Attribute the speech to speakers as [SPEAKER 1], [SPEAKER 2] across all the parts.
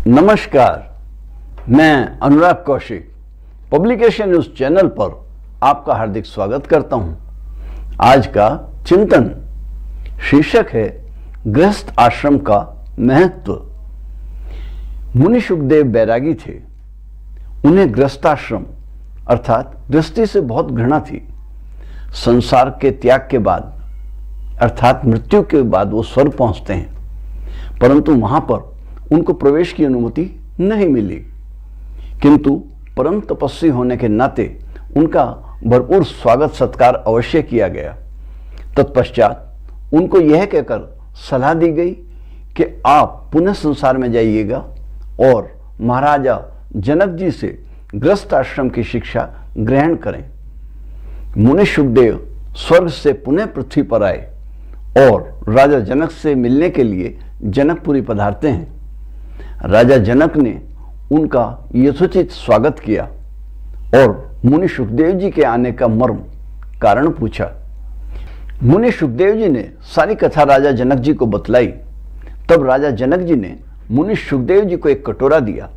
[SPEAKER 1] नमस्कार, मैं अनुराग Kaushik publication news channel पर आपका हार्दिक स्वागत करता हूं। आज का चिंतन शीर्षक है गृहस्थ आश्रम का महत्व। मुनि सुखदेव बैरागी थे। उन्हें गृहस्थाश्रम अर्थात गृहस्थी से बहुत घृणा थी। संसार के त्याग के बाद अर्थात मृत्यु के बाद वो स्वर्ग पहुंचते हैं, परंतु वहां पर उनको प्रवेश की अनुमति नहीं मिली। किंतु परम तपस्वी होने के नाते उनका भरपूर स्वागत सत्कार अवश्य किया गया। तत्पश्चात उनको यह कहकर सलाह दी गई कि आप पुनः संसार में जाइएगा और महाराजा जनक जी से गृहस्थ आश्रम की शिक्षा ग्रहण करें। मुनि सुखदेव स्वर्ग से पुनः पृथ्वी पर आए और राजा जनक से मिलने के लिए जनकपुरी पधारते हैं। राजा जनक ने उनका यथोचित स्वागत किया और मुनि सुखदेव जी के आने का मर्म कारण पूछा। मुनि सुखदेव जी ने सारी कथा राजा जनक जी को बतलाई। तब राजा जनक जी ने मुनि सुखदेव जी को एक कटोरा दिया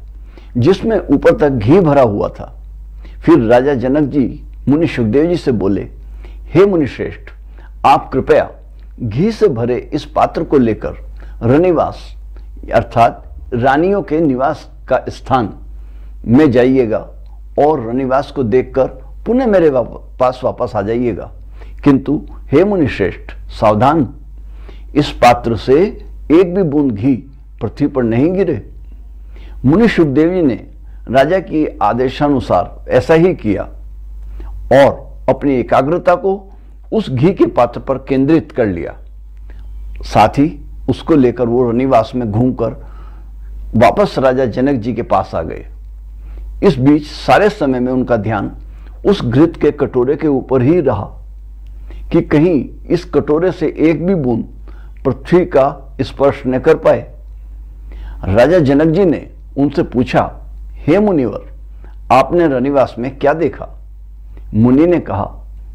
[SPEAKER 1] जिसमें ऊपर तक घी भरा हुआ था। फिर राजा जनक जी मुनि सुखदेव जी से बोले, हे मुनिश्रेष्ठ, आप कृपया घी से भरे इस पात्र को लेकर रनिवास अर्थात रानियों के निवास का स्थान में जाइएगा और रनिवास को देखकर पुनः मेरे पास वापस आ जाइएगा। किंतु हे मुनिश्रेष्ठ, सावधान, इस पात्र से एक भी बूंद घी पृथ्वी पर नहीं गिरे। मुनि सुखदेव जी ने राजा की आदेशानुसार ऐसा ही किया और अपनी एकाग्रता को उस घी के पात्र पर केंद्रित कर लिया। साथ ही उसको लेकर वो रनिवास में घूमकर वापस राजा जनक जी के पास आ गए। इस बीच सारे समय में उनका ध्यान उस घृत के कटोरे के ऊपर ही रहा कि कहीं इस कटोरे से एक भी बूंद पृथ्वी का स्पर्श न कर पाए। राजा जनक जी ने उनसे पूछा, हे मुनिवर, आपने रनिवास में क्या देखा? मुनि ने कहा,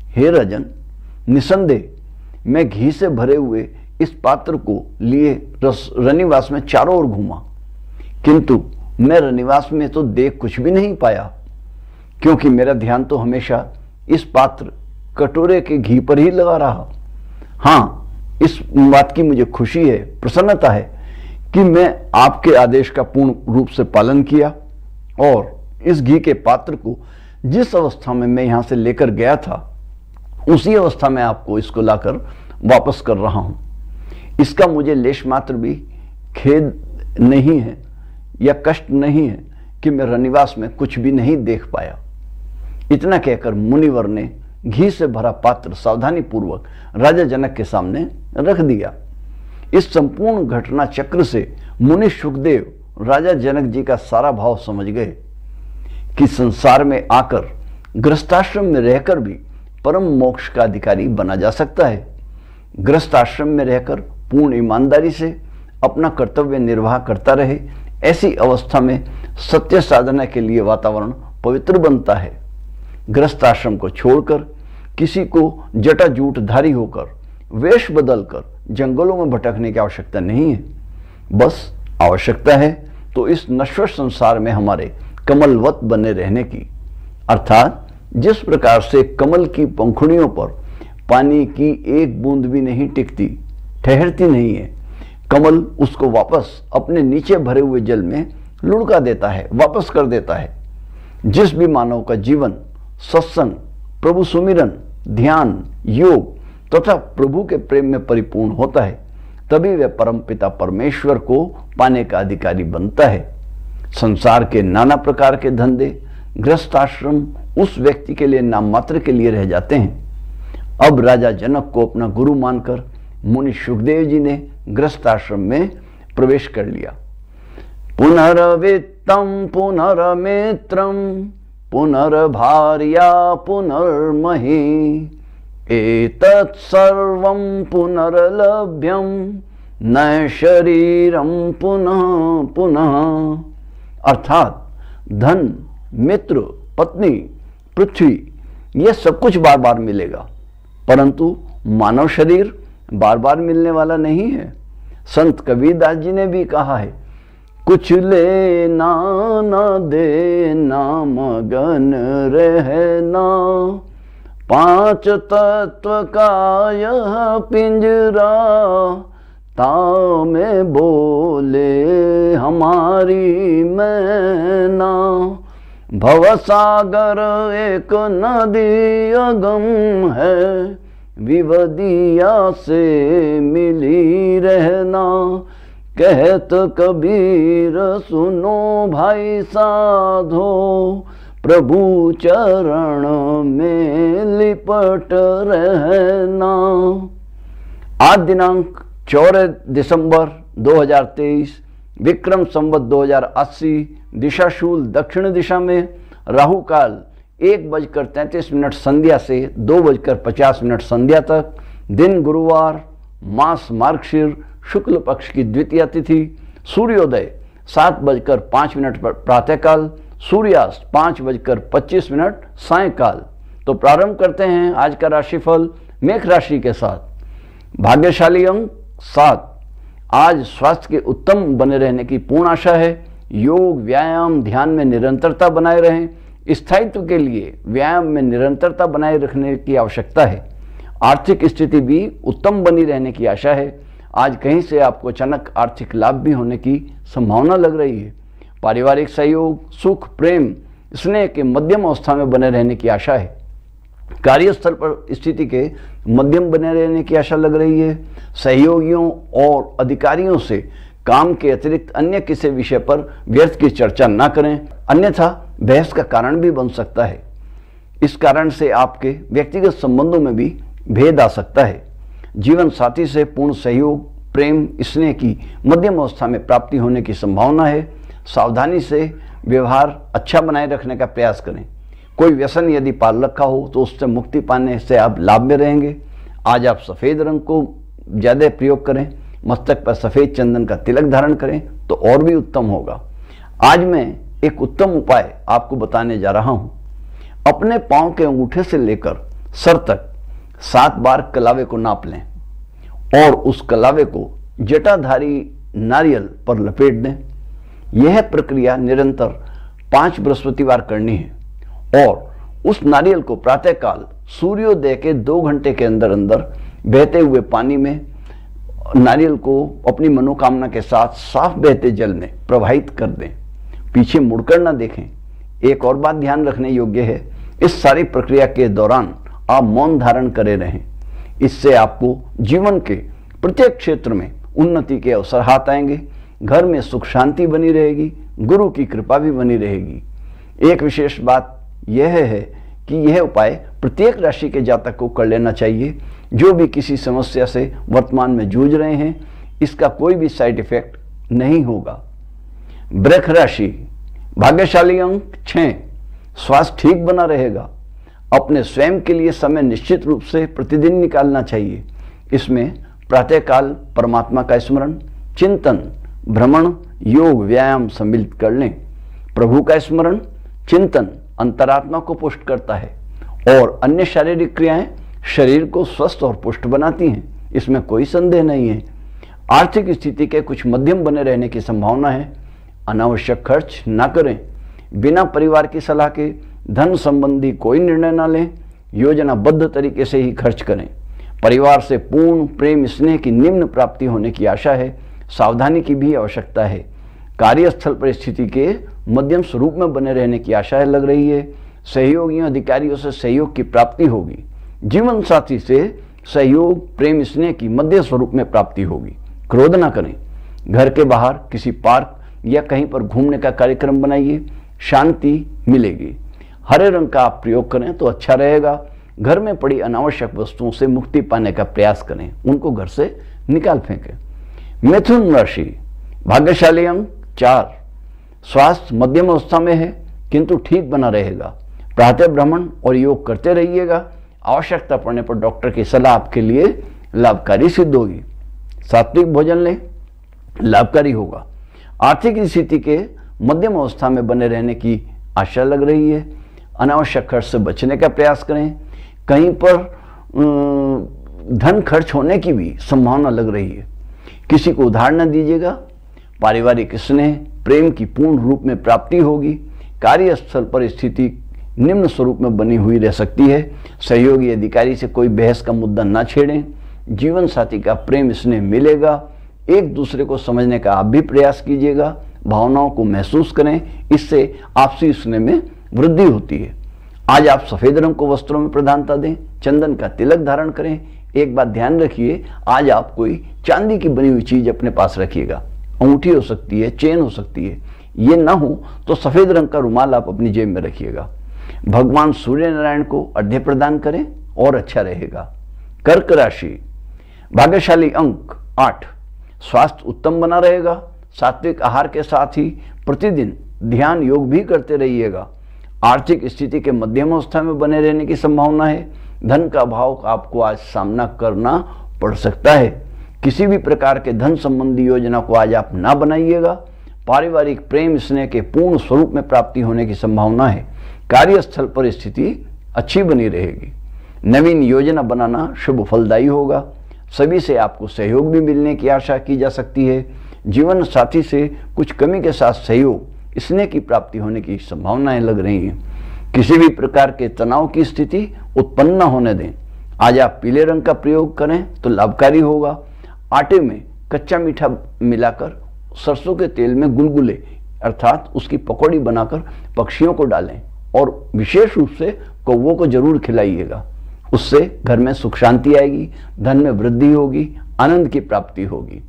[SPEAKER 1] हे राजन, निसंदेह मैं घी से भरे हुए इस पात्र को लिए रनिवास में चारों ओर घूमा, किंतु मैं रनिवास में तो देख कुछ भी नहीं पाया, क्योंकि मेरा ध्यान तो हमेशा इस पात्र कटोरे के घी पर ही लगा रहा। हाँ, इस बात की मुझे खुशी है, प्रसन्नता है कि मैं आपके आदेश का पूर्ण रूप से पालन किया और इस घी के पात्र को जिस अवस्था में मैं यहां से लेकर गया था उसी अवस्था में आपको इसको लाकर वापस कर रहा हूं। इसका मुझे लेश मात्र भी खेद नहीं है या कष्ट नहीं है कि मैं रनिवास में कुछ भी नहीं देख पाया। इतना कहकर मुनिवर ने घी से भरा पात्र सावधानी पूर्वक राजा जनक के सामने रख दिया। इस संपूर्ण घटना चक्र से मुनि सुखदेव राजा जनक जी का सारा भाव समझ गए कि संसार में आकर गृहस्थाश्रम में रहकर भी परम मोक्ष का अधिकारी बना जा सकता है। गृहस्थाश्रम में रहकर पूर्ण ईमानदारी से अपना कर्तव्य निर्वाह करता रहे, ऐसी अवस्था में सत्य साधना के लिए वातावरण पवित्र बनता है। गृहस्थाश्रम को छोड़कर किसी को जटाजूटधारी होकर वेश बदलकर जंगलों में भटकने की आवश्यकता नहीं है। बस आवश्यकता है तो इस नश्वर संसार में हमारे कमलवत बने रहने की, अर्थात जिस प्रकार से कमल की पंखुड़ियों पर पानी की एक बूंद भी नहीं टिकती, ठहरती नहीं है, कमल उसको वापस अपने नीचे भरे हुए जल में लुढ़का देता है, वापस कर देता है। जिस भी मानव का जीवन सत्संग, प्रभु सुमिरन, ध्यान, योग तथा प्रभु के प्रेम में परिपूर्ण होता है, तभी वह परमपिता परमेश्वर को पाने का अधिकारी बनता है। संसार के नाना प्रकार के धंधे, गृहस्थाश्रम उस व्यक्ति के लिए नाम मात्र के लिए रह जाते हैं। अब राजा जनक को अपना गुरु मानकर मुनि सुखदेव जी ने गृहस्थाश्रम में प्रवेश कर लिया। पुनर्वित्तम पुनर्मित्रम पुनर्भार्या पुनर्मही एतत् सर्वं पुनर्लभ्यम न शरीरम पुनः पुनः। अर्थात धन, मित्र, पत्नी, पृथ्वी, यह सब कुछ बार बार मिलेगा, परंतु मानव शरीर बार बार मिलने वाला नहीं है। संत कबीरदास जी ने भी कहा है, कुछ लेना न देना मगन रहना, पांच तत्व का यह पिंजरा, तामें बोले हमारी मैना। भवसागर एक नदी अगम है, विवदिया से मिली रहना। कहत कबीर सुनो भाई साधो, प्रभु चरण में लिपट रहना। आज दिनांक 14 दिसंबर 2023, विक्रम संवत 2080, दिशाशूल दक्षिण दिशा में, राहु काल 1:33 संध्या से 2:50 संध्या तक, दिन गुरुवार, मास मार्गशीर शुक्ल पक्ष की द्वितीय तिथि, सूर्योदय 7:05 प्रातःकाल, सूर्यास्त 5:25 सायंकाल। तो प्रारंभ करते हैं आज का राशिफल मेष राशि के साथ। भाग्यशाली अंक 7। आज स्वास्थ्य के उत्तम बने रहने की पूर्ण आशा है। योग, व्यायाम, ध्यान में निरंतरता बनाए रहें। स्थायित्व के लिए व्यायाम में निरंतरता बनाए रखने की आवश्यकता है। आर्थिक स्थिति भी उत्तम बनी रहने की आशा है। आज कहीं से आपको अचानक आर्थिक लाभ भी होने की संभावना लग रही है। पारिवारिक सहयोग, सुख, प्रेम, स्नेह के मध्यम अवस्था में बने रहने की आशा है। कार्यस्थल पर स्थिति के मध्यम बने रहने की आशा लग रही है। सहयोगियों और अधिकारियों से काम के अतिरिक्त अन्य किसी विषय पर व्यर्थ की चर्चा न करें, अन्यथा बहस का कारण भी बन सकता है। इस कारण से आपके व्यक्तिगत संबंधों में भी भेद आ सकता है। जीवन साथी से पूर्ण सहयोग, प्रेम, स्नेह की मध्यम अवस्था में प्राप्ति होने की संभावना है। सावधानी से व्यवहार अच्छा बनाए रखने का प्रयास करें। कोई व्यसन यदि पाल रखा हो तो उससे मुक्ति पाने से आप लाभ में रहेंगे। आज आप सफ़ेद रंग को ज़्यादा प्रयोग करें। मस्तक पर सफ़ेद चंदन का तिलक धारण करें तो और भी उत्तम होगा। आज मैं एक उत्तम उपाय आपको बताने जा रहा हूं। अपने पांव के अंगूठे से लेकर सर तक 7 बार कलावे को नाप लें और उस कलावे को जटाधारी नारियल पर लपेट दें। यह प्रक्रिया निरंतर 5 बृहस्पतिवार करनी है और उस नारियल को प्रातःकाल सूर्योदय के 2 घंटे के अंदर अंदर बहते हुए पानी में नारियल को अपनी मनोकामना के साथ साफ बहते जल में प्रवाहित कर दें। पीछे मुड़कर न देखें। एक और बात ध्यान रखने योग्य है, इस सारी प्रक्रिया के दौरान आप मौन धारण करे रहें। इससे आपको जीवन के प्रत्येक क्षेत्र में उन्नति के अवसर हाथ आएंगे। घर में सुख शांति बनी रहेगी, गुरु की कृपा भी बनी रहेगी। एक विशेष बात यह है कि यह उपाय प्रत्येक राशि के जातक को कर लेना चाहिए जो भी किसी समस्या से वर्तमान में जूझ रहे हैं। इसका कोई भी साइड इफेक्ट नहीं होगा। वृष राशि, भाग्यशाली अंक 6। स्वास्थ्य ठीक बना रहेगा। अपने स्वयं के लिए समय निश्चित रूप से प्रतिदिन निकालना चाहिए। इसमें प्रातःकाल परमात्मा का स्मरण, चिंतन, भ्रमण, योग, व्यायाम सम्मिलित कर लें। प्रभु का स्मरण, चिंतन अंतरात्मा को पुष्ट करता है और अन्य शारीरिक क्रियाएं शरीर को स्वस्थ और पुष्ट बनाती हैं। इसमें कोई संदेह नहीं है। आर्थिक स्थिति के कुछ मध्यम बने रहने की संभावना है। अनावश्यक खर्च ना करें। बिना परिवार की सलाह के धन संबंधी कोई निर्णय ना लें। योजनाबद्ध तरीके से ही खर्च करें। परिवार से पूर्ण प्रेम स्नेह की निम्न प्राप्ति होने की आशा है। सावधानी की भी आवश्यकता है। कार्यस्थल पर स्थिति के मध्यम स्वरूप में बने रहने की आशा लग रही है। सहयोगियों अधिकारियों से सहयोग की प्राप्ति होगी। जीवन साथी से सहयोग प्रेम स्नेह की मध्य स्वरूप में प्राप्ति होगी। क्रोध ना करें। घर के बाहर किसी पार्क या कहीं पर घूमने का कार्यक्रम बनाइए, शांति मिलेगी। हरे रंग का आप प्रयोग करें तो अच्छा रहेगा। घर में पड़ी अनावश्यक वस्तुओं से मुक्ति पाने का प्रयास करें, उनको घर से निकाल फेंकें। मिथुन राशि, भाग्यशाली अंक 4। स्वास्थ्य मध्यम अवस्था में है किंतु ठीक बना रहेगा। प्रातः भ्रमण और योग करते रहिएगा। आवश्यकता पड़ने पर डॉक्टर की सलाह आपके लिए लाभकारी सिद्ध होगी। सात्विक भोजन लें, लाभकारी होगा। आर्थिक स्थिति के मध्यम अवस्था में बने रहने की आशा लग रही है। अनावश्यक खर्च से बचने का प्रयास करें। कहीं पर धन खर्च होने की भी संभावना लग रही है। किसी को उधार न दीजिएगा। पारिवारिक स्नेह प्रेम की पूर्ण रूप में प्राप्ति होगी। कार्यस्थल पर स्थिति निम्न स्वरूप में बनी हुई रह सकती है। सहयोगी अधिकारी से कोई बहस का मुद्दा न छेड़ें। जीवन साथी का प्रेम स्नेह मिलेगा। एक दूसरे को समझने का आप भी प्रयास कीजिएगा। भावनाओं को महसूस करें, इससे आपसी स्नेह में वृद्धि होती है। आज आप सफेद रंग को वस्त्रों में प्रधानता दें। चंदन का तिलक धारण करें। एक बात ध्यान रखिए, आज आप कोई चांदी की बनी हुई चीज अपने पास रखिएगा। अंगूठी हो सकती है, चेन हो सकती है। ये ना हो तो सफेद रंग का रुमाल आप अपनी जेब में रखिएगा। भगवान सूर्य नारायण को अर्घ्य प्रदान करें और अच्छा रहेगा। कर्क राशि, भाग्यशाली अंक 8, स्वास्थ्य उत्तम बना रहेगा। सात्विक आहार के साथ ही प्रतिदिन ध्यान योग भी करते रहिएगा। आर्थिक स्थिति के मध्यम अवस्था में बने रहने की संभावना है। धन का अभाव आपको आज सामना करना पड़ सकता है। किसी भी प्रकार के धन संबंधी योजना को आज आप ना बनाइएगा। पारिवारिक प्रेम स्नेह के पूर्ण स्वरूप में प्राप्ति होने की संभावना है। कार्यस्थल पर स्थिति अच्छी बनी रहेगी। नवीन योजना बनाना शुभ फलदायी होगा। सभी से आपको सहयोग भी मिलने की आशा की जा सकती है। जीवन साथी से कुछ कमी के साथ सहयोग स्नेह की प्राप्ति होने की संभावनाएं लग रही हैं। किसी भी प्रकार के तनाव की स्थिति उत्पन्न न होने दें। आज आप पीले रंग का प्रयोग करें तो लाभकारी होगा। आटे में कच्चा मीठा मिलाकर सरसों के तेल में गुलगुले अर्थात उसकी पकौड़ी बनाकर पक्षियों को डालें और विशेष रूप से कौवों को जरूर खिलाइएगा। उससे घर में सुख शांति आएगी, धन में वृद्धि होगी, आनंद की प्राप्ति होगी।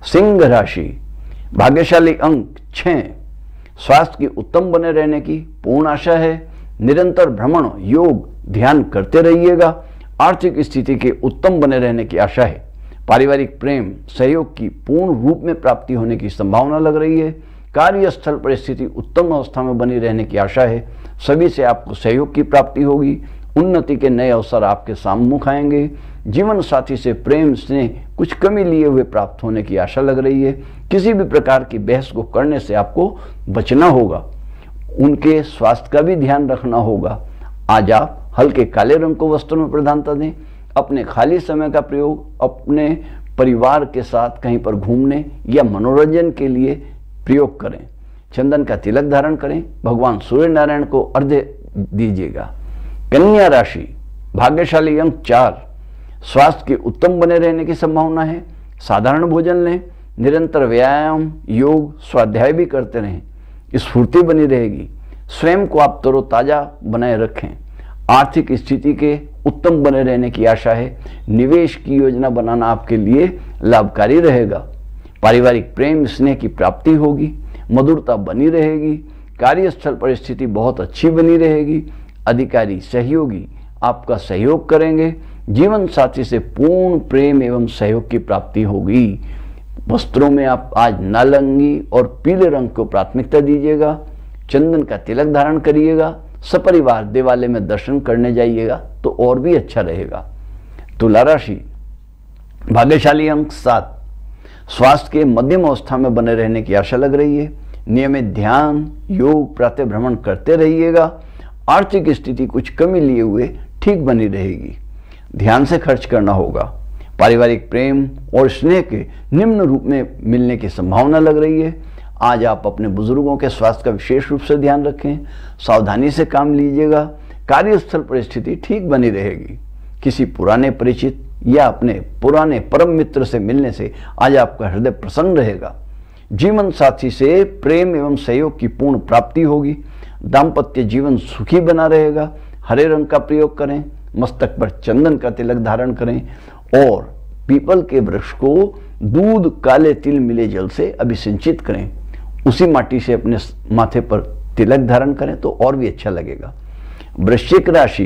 [SPEAKER 1] सिंह राशि, भाग्यशाली अंक 6, स्वास्थ्य की उत्तम बने रहने की पूर्ण आशा है। निरंतर भ्रमण योग ध्यान करते रहिएगा। आर्थिक स्थिति के उत्तम बने रहने की आशा है। पारिवारिक प्रेम सहयोग की पूर्ण रूप में प्राप्ति होने की संभावना लग रही है। कार्यस्थल पर स्थिति उत्तम अवस्था में बनी रहने की आशा है। सभी से आपको सहयोग की प्राप्ति होगी। उन्नति के नए अवसर आपके सम्मुख आएंगे। जीवन साथी से प्रेम स्नेह कुछ कमी लिए हुए प्राप्त होने की आशा लग रही है। किसी भी प्रकार की बहस को करने से आपको बचना होगा। उनके स्वास्थ्य का भी ध्यान रखना होगा। आज आप हल्के काले रंग को वस्त्रों में प्रधानता दें। अपने खाली समय का प्रयोग अपने परिवार के साथ कहीं पर घूमने या मनोरंजन के लिए प्रयोग करें। चंदन का तिलक धारण करें। भगवान सूर्य नारायण को अर्घ्य दीजिएगा। कन्या राशि, भाग्यशाली अंक 4, स्वास्थ्य के उत्तम बने रहने की संभावना है। साधारण भोजन लें। निरंतर व्यायाम योग स्वाध्याय भी करते रहें। स्फूर्ति बनी रहेगी। स्वयं को आप तरोताजा बनाए रखें। आर्थिक स्थिति के उत्तम बने रहने की आशा है। निवेश की योजना बनाना आपके लिए लाभकारी रहेगा। पारिवारिक प्रेम स्नेह की प्राप्ति होगी। मधुरता बनी रहेगी। कार्यस्थल पर स्थिति बहुत अच्छी बनी रहेगी। अधिकारी सहयोगी आपका सहयोग करेंगे। जीवन साथी से पूर्ण प्रेम एवं सहयोग की प्राप्ति होगी। वस्त्रों में आप आज नारंगी और पीले रंग को प्राथमिकता दीजिएगा। चंदन का तिलक धारण करिएगा। सपरिवार देवालय में दर्शन करने जाइएगा तो और भी अच्छा रहेगा। तुला राशि, भाग्यशाली अंक 7, स्वास्थ्य के मध्यम अवस्था में बने रहने की आशा लग रही है। नियमित ध्यान योग प्रातः भ्रमण करते रहिएगा। आर्थिक स्थिति कुछ कमी लिए हुए ठीक बनी रहेगी। ध्यान से खर्च करना होगा। पारिवारिक प्रेम और स्नेह के निम्न रूप में मिलने की संभावना लग रही है। आज आप अपने बुजुर्गों के स्वास्थ्य का विशेष रूप से ध्यान रखें। सावधानी से काम लीजिएगा। कार्यस्थल पर स्थिति ठीक बनी रहेगी। किसी पुराने परिचित या अपने पुराने परम मित्र से मिलने से आज आपका हृदय प्रसन्न रहेगा। जीवन साथी से प्रेम एवं सहयोग की पूर्ण प्राप्ति होगी। दाम्पत्य जीवन सुखी बना रहेगा। हरे रंग का प्रयोग करें। मस्तक पर चंदन का तिलक धारण करें और पीपल के वृक्ष को दूध काले तिल मिले जल से अभिसिंचित करें। उसी माटी से अपने माथे पर तिलक धारण करें तो और भी अच्छा लगेगा। वृश्चिक राशि,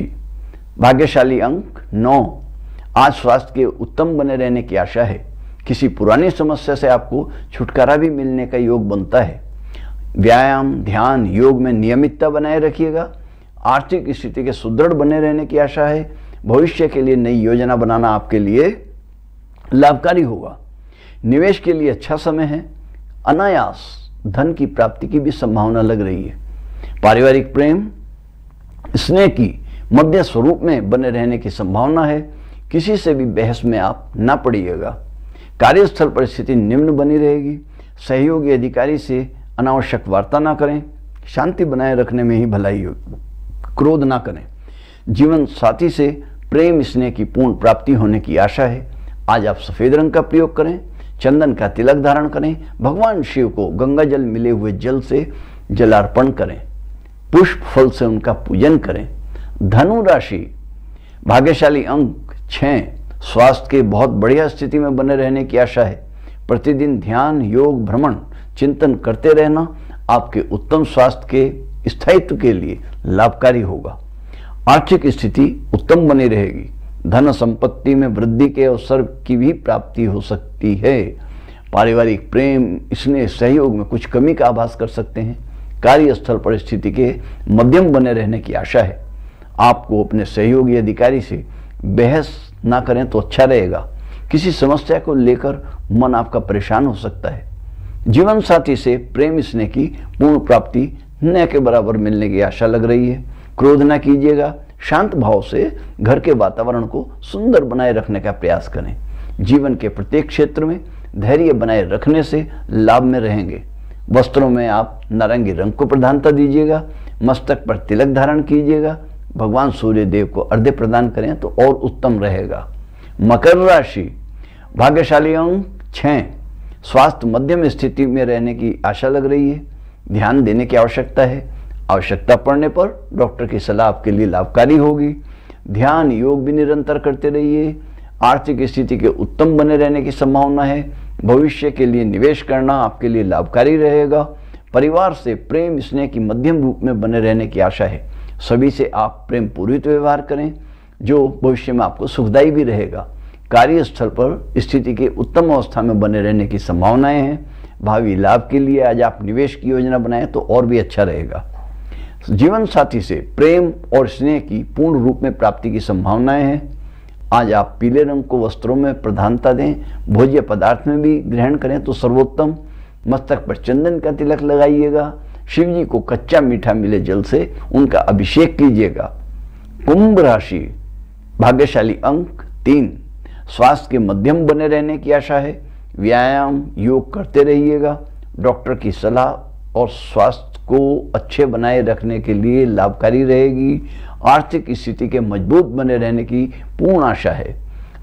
[SPEAKER 1] भाग्यशाली अंक 9, आज स्वास्थ्य के उत्तम बने रहने की आशा है। किसी पुरानी समस्या से आपको छुटकारा भी मिलने का योग बनता है। व्यायाम ध्यान योग में नियमितता बनाए रखिएगा। आर्थिक स्थिति के सुदृढ़ बने रहने की आशा है। भविष्य के लिए नई योजना बनाना आपके लिए लाभकारी होगा। निवेश के लिए अच्छा समय है। अनायास धन की प्राप्ति की भी संभावना लग रही है। पारिवारिक प्रेम स्नेह की मध्य स्वरूप में बने रहने की संभावना है। किसी से भी बहस में आप ना पड़िएगा। कार्यस्थल पर स्थिति निम्न बनी रहेगी। सहयोगी अधिकारी से अनावश्यक वार्ता ना करें, शांति बनाए रखने में ही भलाई होगी। क्रोध ना करें। जीवन साथी से प्रेम स्नेह की पूर्ण प्राप्ति होने की आशा है। आज आप सफेद रंग का प्रयोग करें, चंदन का तिलक धारण करें, भगवान शिव को गंगा जल मिले हुए जल से जलार्पण करें, पुष्प फल से उनका पूजन करें। धनु राशि, भाग्यशाली अंक 6, स्वास्थ्य के बहुत बढ़िया स्थिति में बने रहने की आशा है। प्रतिदिन ध्यान, योग, भ्रमण, चिंतन करते रहना आपके उत्तम स्वास्थ्य के स्थायित्व के लिए लाभकारी होगा। आर्थिक स्थिति उत्तम बनी रहेगी। धन संपत्ति में वृद्धि के अवसर की भी प्राप्ति हो सकती है। पारिवारिक प्रेम, स्नेह, सहयोग में कुछ कमी का आभास कर सकते हैं। कार्यस्थल पर स्थिति के मध्यम बने रहने की आशा है। आपको अपने सहयोगी अधिकारी से बहस ना करें तो अच्छा रहेगा। किसी समस्या को लेकर मन आपका परेशान हो सकता है। जीवन साथी से प्रेम स्नेह की पूर्ण प्राप्ति न के बराबर मिलने की आशा लग रही है। क्रोध न कीजिएगा। शांत भाव से घर के वातावरण को सुंदर बनाए रखने का प्रयास करें। जीवन के प्रत्येक क्षेत्र में धैर्य बनाए रखने से लाभ में रहेंगे। वस्त्रों में आप नारंगी रंग को प्रधानता दीजिएगा। मस्तक पर तिलक धारण कीजिएगा। भगवान सूर्य देव को अर्घ्य प्रदान करें तो और उत्तम रहेगा। मकर राशि, भाग्यशाली अंक 6, स्वास्थ्य मध्यम स्थिति में रहने की आशा लग रही है। ध्यान देने की आवश्यकता है। आवश्यकता पड़ने पर डॉक्टर की सलाह आपके लिए लाभकारी होगी। ध्यान योग भी निरंतर करते रहिए। आर्थिक स्थिति के उत्तम बने रहने की संभावना है। भविष्य के लिए निवेश करना आपके लिए लाभकारी रहेगा। परिवार से प्रेम स्नेह की मध्यम रूप में बने रहने की आशा है। सभी से आप प्रेम पूर्वित व्यवहार करें जो भविष्य में आपको सुखदायी भी रहेगा। कार्यस्थल पर स्थिति के उत्तम अवस्था में बने रहने की संभावनाएं हैं। भावी लाभ के लिए आज आप निवेश की योजना बनाएं तो और भी अच्छा रहेगा। जीवन साथी से प्रेम और स्नेह की पूर्ण रूप में प्राप्ति की संभावनाएं हैं। आज आप पीले रंग को वस्त्रों में प्रधानता दें। भोज्य पदार्थ में भी ग्रहण करें तो सर्वोत्तम। मस्तक पर चंदन का तिलक लगाइएगा। शिव जी को कच्चा मीठा मिले जल से उनका अभिषेक कीजिएगा। कुंभ राशि, भाग्यशाली अंक 3, स्वास्थ्य के मध्यम बने रहने की आशा है। व्यायाम योग करते रहिएगा। डॉक्टर की सलाह और स्वास्थ्य को अच्छे बनाए रखने के लिए लाभकारी रहेगी। आर्थिक स्थिति के मजबूत बने रहने की पूर्ण आशा है।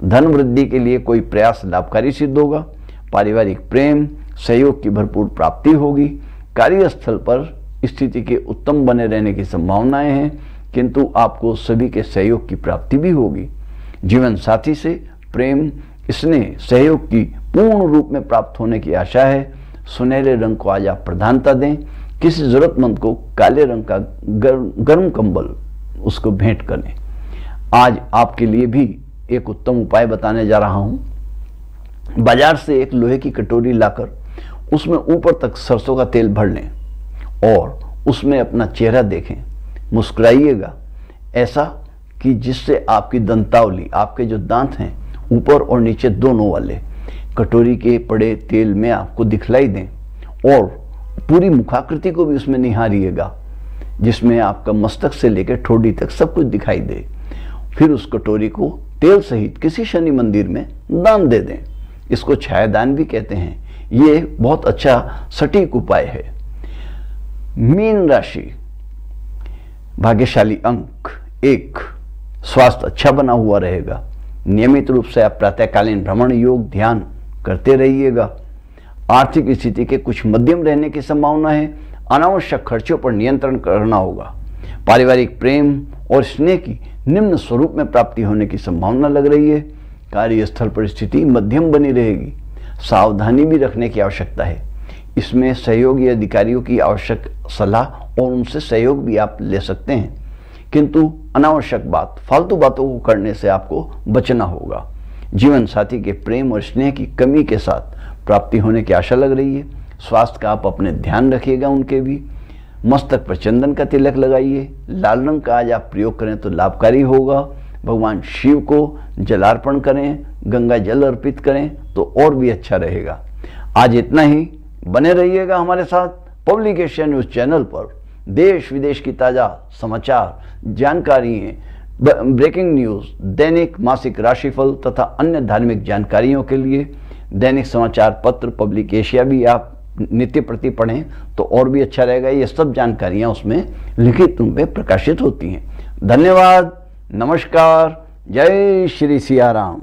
[SPEAKER 1] धन वृद्धि के लिए कोई प्रयास लाभकारी सिद्ध होगा। पारिवारिक प्रेम सहयोग की भरपूर प्राप्ति होगी। कार्यस्थल पर स्थिति के उत्तम बने रहने की संभावनाएं हैं, किंतु आपको सभी के सहयोग की प्राप्ति भी होगी। जीवन साथी से प्रेम स्नेह सहयोग की पूर्ण रूप में प्राप्त होने की आशा है। सुनहरे रंग को आज आप प्रधानता दें। किसी जरूरतमंद को काले रंग का गर्म कंबल उसको भेंट करें। आज आपके लिए भी एक उत्तम उपाय बताने जा रहा हूं। बाजार से एक लोहे की कटोरी लाकर उसमें ऊपर तक सरसों का तेल भर लें और उसमें अपना चेहरा देखें। मुस्कुराइएगा ऐसा कि जिससे आपकी दंतावली, आपके जो दांत हैं ऊपर और नीचे दोनों वाले, कटोरी के पड़े तेल में आपको दिखलाई दें और पूरी मुखाकृति को भी उसमें निहारिएगा, जिसमें आपका मस्तक से लेकर ठोड़ी तक सब कुछ दिखाई दे। फिर उस कटोरी को तेल सहित किसी शनि मंदिर में दान दे दें। इसको छायादान भी कहते हैं। ये बहुत अच्छा सटीक उपाय है। मीन राशि, भाग्यशाली अंक 1, स्वास्थ्य अच्छा बना हुआ रहेगा। नियमित रूप से आप प्रातःकालीन भ्रमण योग ध्यान करते रहिएगा। आर्थिक स्थिति के कुछ मध्यम रहने की संभावना है। अनावश्यक खर्चों पर नियंत्रण करना होगा। पारिवारिक प्रेम और स्नेह की निम्न स्वरूप में प्राप्ति होने की संभावना लग रही है। कार्यस्थल पर स्थिति मध्यम बनी रहेगी। सावधानी भी रखने की आवश्यकता है। इसमें सहयोगी अधिकारियों की आवश्यक सलाह और उनसे सहयोग भी आप ले सकते हैं, किंतु अनावश्यक फालतू बातों को करने से आपको बचना होगा। जीवन साथी के प्रेम और स्नेह की कमी के साथ प्राप्ति होने की आशा लग रही है। स्वास्थ्य का आप अपने ध्यान रखिएगा उनके भी। मस्तक पर चंदन का तिलक लगाइए। लाल रंग का आज आप प्रयोग करें तो लाभकारी होगा। भगवान शिव को जलार्पण करें, गंगा जल अर्पित करें तो और भी अच्छा रहेगा। आज इतना ही। बने रहिएगा हमारे साथ पब्लिक एशिया न्यूज चैनल पर। देश विदेश की ताज़ा समाचार, जानकारियाँ, ब्रेकिंग न्यूज़, दैनिक मासिक राशिफल तथा अन्य धार्मिक जानकारियों के लिए दैनिक समाचार पत्र पब्लिक एशिया भी आप नित्य प्रति पढ़ें तो और भी अच्छा रहेगा। ये सब जानकारियां उसमें लिखित रूप में प्रकाशित होती हैं। धन्यवाद, नमस्कार, जय श्री सिया राम।